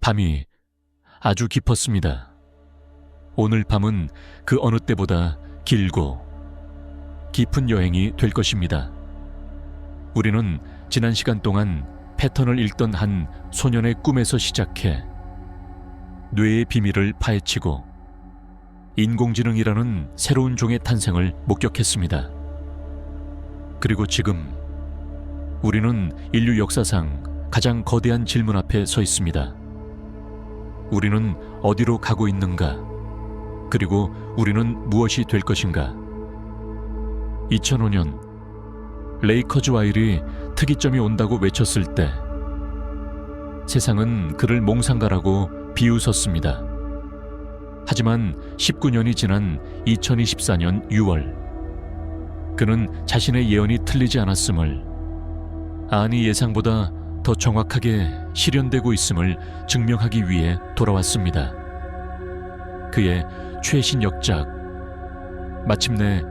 밤이 아주 깊었습니다. 오늘 밤은 그 어느 때보다 길고 깊은 여행이 될 것입니다. 우리는 지난 시간 동안 패턴을 읽던 한 소년의 꿈에서 시작해 뇌의 비밀을 파헤치고 인공지능이라는 새로운 종의 탄생을 목격했습니다. 그리고 지금 우리는 인류 역사상 가장 거대한 질문 앞에 서 있습니다. 우리는 어디로 가고 있는가? 그리고 우리는 무엇이 될 것인가? 2005년 레이 커즈와일이 특이점이 온다고 외쳤을 때 세상은 그를 몽상가라고 비웃었습니다. 하지만 19년이 지난 2024년 6월 그는 자신의 예언이 틀리지 않았음을, 아니 예상보다 더 정확하게 실현되고 있음을 증명하기 위해 돌아왔습니다. 그의 최신 역작 마침내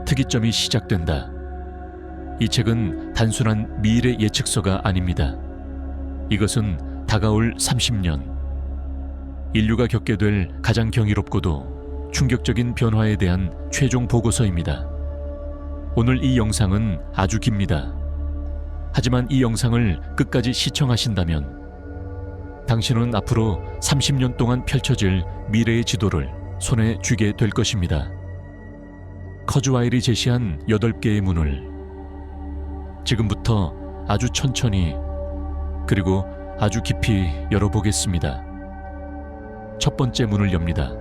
특이점이 시작된다. 이 책은 단순한 미래 예측서가 아닙니다. 이것은 다가올 30년 인류가 겪게 될 가장 경이롭고도 충격적인 변화에 대한 최종 보고서입니다. 오늘 이 영상은 아주 깁니다. 하지만 이 영상을 끝까지 시청하신다면 당신은 앞으로 30년 동안 펼쳐질 미래의 지도를 손에 쥐게 될 것입니다. 커즈와일이 제시한 8개의 문을 지금부터 아주 천천히 그리고 아주 깊이 열어보겠습니다. 첫 번째 문을 엽니다.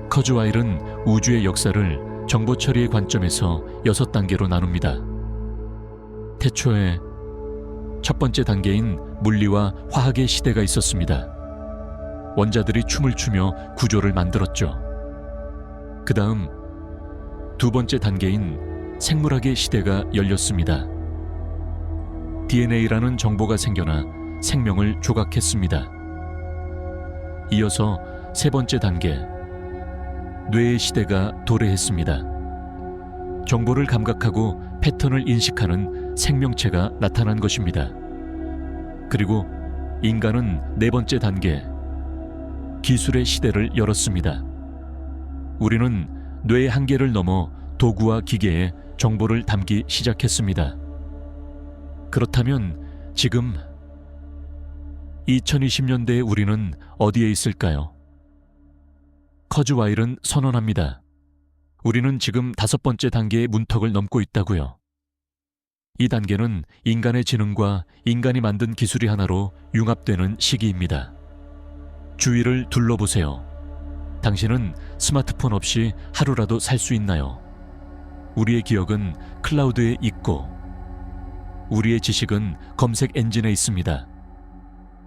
커즈와일은 우주의 역사를 정보 처리의 관점에서 6단계로 나눕니다. 태초에 첫 번째 단계인 물리와 화학의 시대가 있었습니다. 원자들이 춤을 추며 구조를 만들었죠. 그 다음 두 번째 단계인 생물학의 시대가 열렸습니다. DNA라는 정보가 생겨나 생명을 조각했습니다. 이어서 세 번째 단계, 뇌의 시대가 도래했습니다. 정보를 감각하고 패턴을 인식하는 생명체가 나타난 것입니다. 그리고 인간은 네 번째 단계, 기술의 시대를 열었습니다. 우리는 뇌의 한계를 넘어 도구와 기계에 정보를 담기 시작했습니다. 그렇다면 지금 2020년대의 우리는 어디에 있을까요? 커즈와일은 선언합니다. 우리는 지금 5번째 단계의 문턱을 넘고 있다고요. 이 단계는 인간의 지능과 인간이 만든 기술이 하나로 융합되는 시기입니다. 주위를 둘러보세요. 당신은 스마트폰 없이 하루라도 살 수 있나요? 우리의 기억은 클라우드에 있고 우리의 지식은 검색 엔진에 있습니다.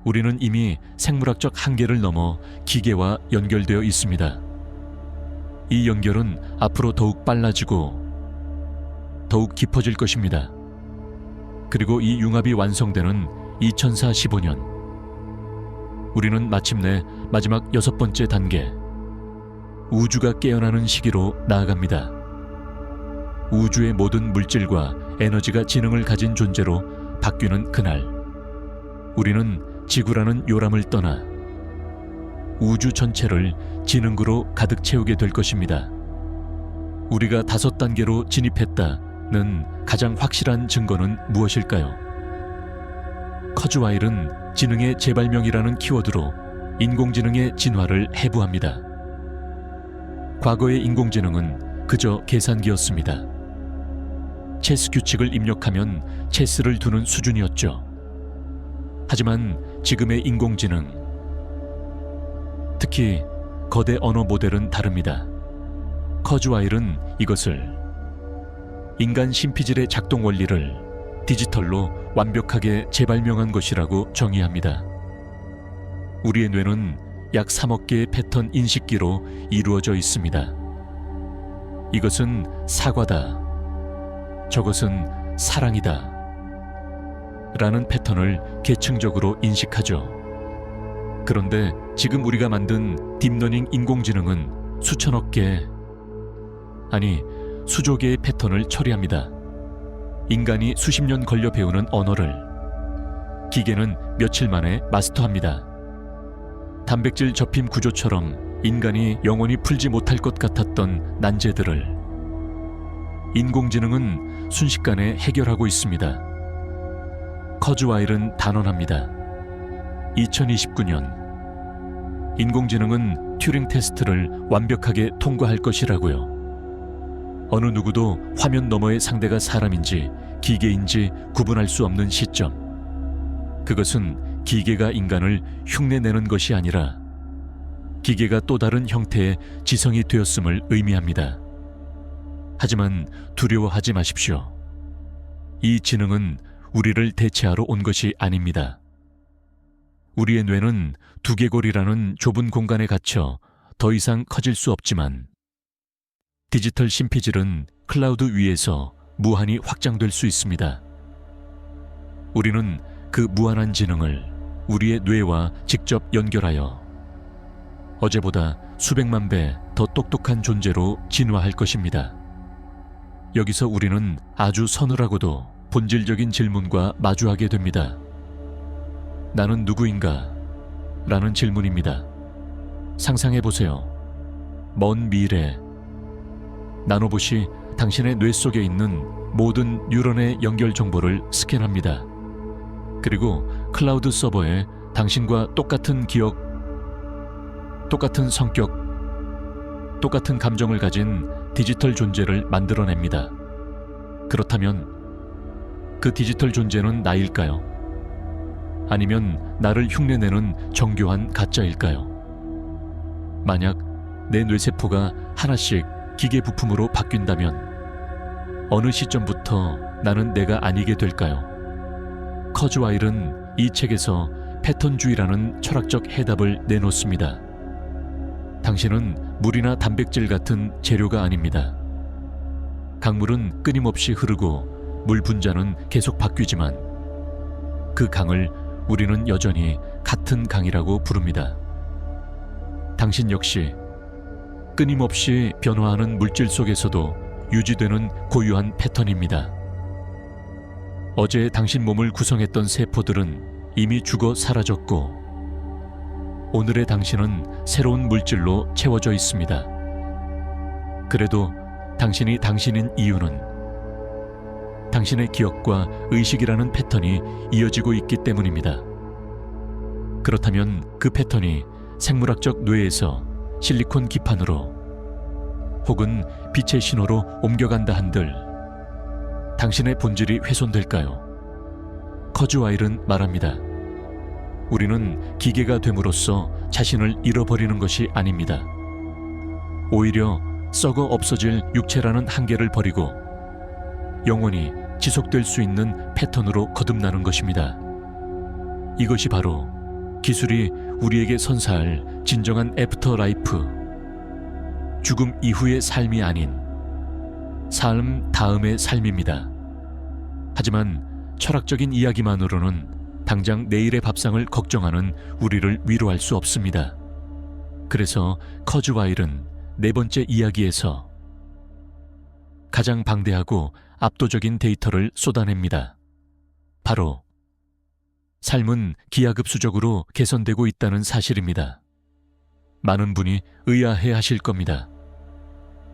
우리는 이미 생물학적 한계를 넘어 기계와 연결되어 있습니다. 이 연결은 앞으로 더욱 빨라지고 더욱 깊어질 것입니다. 그리고 이 융합이 완성되는 2045년 우리는 마침내 마지막 6번째 단계, 우주가 깨어나는 시기로 나아갑니다. 우주의 모든 물질과 에너지가 지능을 가진 존재로 바뀌는 그날, 우리는 지구라는 요람을 떠나 우주 전체를 지능으로 가득 채우게 될 것입니다. 우리가 5단계로 진입했다는 가장 확실한 증거는 무엇일까요? 커즈와일은 지능의 재발명이라는 키워드로 인공지능의 진화를 해부합니다. 과거의 인공지능은 그저 계산기였습니다. 체스 규칙을 입력하면 체스를 두는 수준이었죠. 하지만 지금의 인공지능, 특히 거대 언어 모델은 다릅니다. 커즈와일은 이것을 인간 심피질의 작동 원리를 디지털로 완벽하게 재발명한 것이라고 정의합니다. 우리의 뇌는 약 3억 개의 패턴 인식기로 이루어져 있습니다. 이것은 사과다, 저것은 사랑이다 라는 패턴을 계층적으로 인식하죠. 그런데 지금 우리가 만든 딥러닝 인공지능은 수천억 개, 아니 수조 개의 패턴을 처리합니다. 인간이 수십 년 걸려 배우는 언어를 기계는 며칠 만에 마스터합니다. 단백질 접힘 구조처럼 인간이 영원히 풀지 못할 것 같았던 난제들을 인공지능은 순식간에 해결하고 있습니다. 커즈와일은 단언합니다. 2029년 인공지능은 튜링 테스트를 완벽하게 통과할 것이라고요. 어느 누구도 화면 너머의 상대가 사람인지 기계인지 구분할 수 없는 시점. 그것은 기계가 인간을 흉내내는 것이 아니라 기계가 또 다른 형태의 지성이 되었음을 의미합니다. 하지만 두려워하지 마십시오. 이 지능은 우리를 대체하러 온 것이 아닙니다. 우리의 뇌는 두개골이라는 좁은 공간에 갇혀 더 이상 커질 수 없지만 디지털 심피질은 클라우드 위에서 무한히 확장될 수 있습니다. 우리는 그 무한한 지능을 우리의 뇌와 직접 연결하여 어제보다 수백만 배 더 똑똑한 존재로 진화할 것입니다. 여기서 우리는 아주 서늘하고도 본질적인 질문과 마주하게 됩니다. 나는 누구인가? 라는 질문입니다. 상상해보세요. 먼 미래, 나노봇이 당신의 뇌 속에 있는 모든 뉴런의 연결 정보를 스캔합니다. 그리고 클라우드 서버에 당신과 똑같은 기억, 똑같은 성격, 똑같은 감정을 가진 디지털 존재를 만들어냅니다. 그렇다면 그 디지털 존재는 나일까요? 아니면 나를 흉내내는 정교한 가짜일까요? 만약 내 뇌세포가 하나씩 기계 부품으로 바뀐다면 어느 시점부터 나는 내가 아니게 될까요? 커즈와일은 이 책에서 패턴주의라는 철학적 해답을 내놓습니다. 당신은 물이나 단백질 같은 재료가 아닙니다. 강물은 끊임없이 흐르고 물 분자는 계속 바뀌지만 그 강을 우리는 여전히 같은 강이라고 부릅니다. 당신 역시 끊임없이 변화하는 물질 속에서도 유지되는 고유한 패턴입니다. 어제 당신 몸을 구성했던 세포들은 이미 죽어 사라졌고 오늘의 당신은 새로운 물질로 채워져 있습니다. 그래도 당신이 당신인 이유는 당신의 기억과 의식이라는 패턴이 이어지고 있기 때문입니다. 그렇다면 그 패턴이 생물학적 뇌에서 실리콘 기판으로 혹은 빛의 신호로 옮겨간다 한들 당신의 본질이 훼손될까요? 커즈와일은 말합니다. 우리는 기계가 됨으로써 자신을 잃어버리는 것이 아닙니다. 오히려 썩어 없어질 육체라는 한계를 버리고 영원히 지속될 수 있는 패턴으로 거듭나는 것입니다. 이것이 바로 기술이 우리에게 선사할 진정한 애프터 라이프, 죽음 이후의 삶이 아닌 삶 다음의 삶입니다. 하지만 철학적인 이야기만으로는 당장 내일의 밥상을 걱정하는 우리를 위로할 수 없습니다. 그래서 커즈와일은 네 번째 이야기에서 가장 방대하고 압도적인 데이터를 쏟아냅니다. 바로 삶은 기하급수적으로 개선되고 있다는 사실입니다. 많은 분이 의아해 하실 겁니다.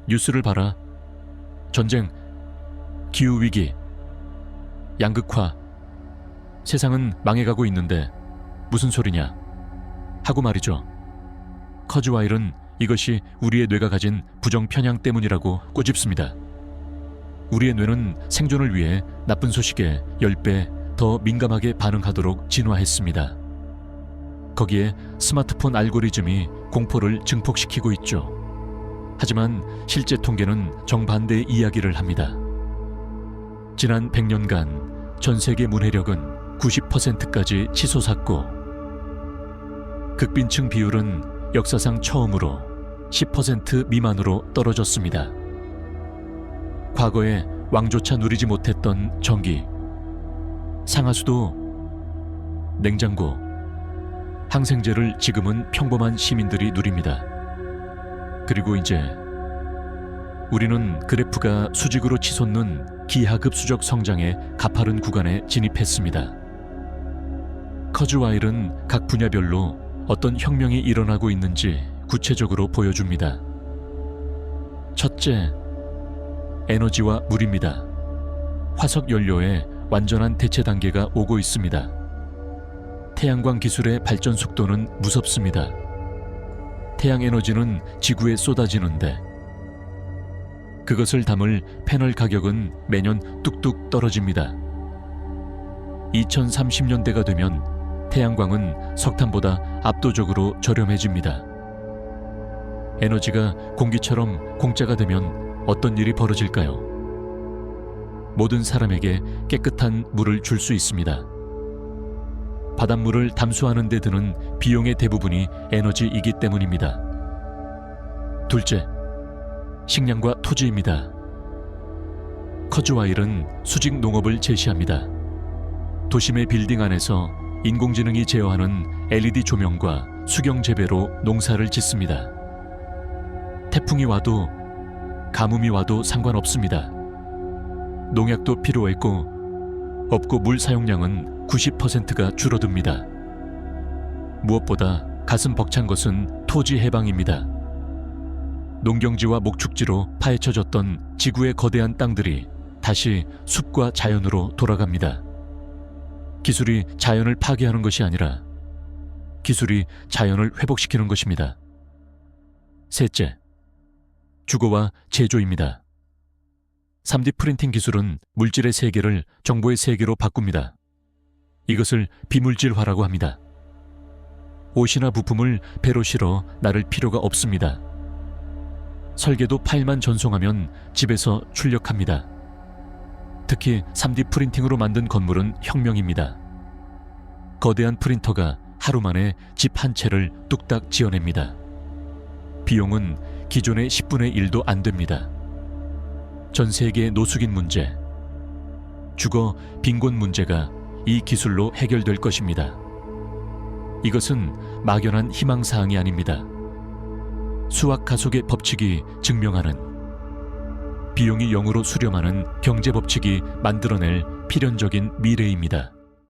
뉴스를 봐라. 전쟁, 기후위기, 양극화, 세상은 망해가고 있는데 무슨 소리냐 하고 말이죠. 커즈와일은 이것이 우리의 뇌가 가진 부정 편향 때문이라고 꼬집습니다. 우리의 뇌는 생존을 위해 나쁜 소식에 10배 더 민감하게 반응하도록 진화했습니다. 거기에 스마트폰 알고리즘이 공포를 증폭시키고 있죠. 하지만 실제 통계는 정반대의 이야기를 합니다. 지난 100년간 전 세계 문해력은 90%까지 치솟았고 극빈층 비율은 역사상 처음으로 10% 미만으로 떨어졌습니다. 과거에 왕조차 누리지 못했던 전기, 상하수도, 냉장고, 항생제를 지금은 평범한 시민들이 누립니다. 그리고 이제 우리는 그래프가 수직으로 치솟는 기하급수적 성장의 가파른 구간에 진입했습니다. 커즈와일은 각 분야별로 어떤 혁명이 일어나고 있는지 구체적으로 보여줍니다. 첫째, 에너지와 물입니다. 화석 연료의 완전한 대체 단계가 오고 있습니다. 태양광 기술의 발전 속도는 무섭습니다. 태양 에너지는 지구에 쏟아지는데 그것을 담을 패널 가격은 매년 뚝뚝 떨어집니다. 2030년대가 되면 태양광은 석탄보다 압도적으로 저렴해집니다. 에너지가 공기처럼 공짜가 되면 어떤 일이 벌어질까요? 모든 사람에게 깨끗한 물을 줄 수 있습니다. 바닷물을 담수하는 데 드는 비용의 대부분이 에너지이기 때문입니다. 둘째, 식량과 토지입니다. 커즈와일은 수직 농업을 제시합니다. 도심의 빌딩 안에서 인공지능이 제어하는 LED 조명과 수경 재배로 농사를 짓습니다. 태풍이 와도 가뭄이 와도 상관없습니다. 농약도 필요 없고 물 사용량은 90%가 줄어듭니다. 무엇보다 가슴 벅찬 것은 토지 해방입니다. 농경지와 목축지로 파헤쳐졌던 지구의 거대한 땅들이 다시 숲과 자연으로 돌아갑니다. 기술이 자연을 파괴하는 것이 아니라 기술이 자연을 회복시키는 것입니다. 셋째, 주거와 제조입니다. 3D 프린팅 기술은 물질의 세계를 정보의 세계로 바꿉니다. 이것을 비물질화라고 합니다. 옷이나 부품을 배로 실어 나를 필요가 없습니다. 설계도 파일만 전송하면 집에서 출력합니다. 특히 3D 프린팅으로 만든 건물은 혁명입니다. 거대한 프린터가 하루 만에 집 한 채를 뚝딱 지어냅니다. 비용은 기존의 10분의 1도 안 됩니다. 전 세계의 노숙인 문제, 주거 빈곤 문제가 이 기술로 해결될 것입니다. 이것은 막연한 희망사항이 아닙니다. 수학 가속의 법칙이 증명하는, 비용이 0으로 수렴하는 경제 법칙이 만들어낼 필연적인 미래입니다.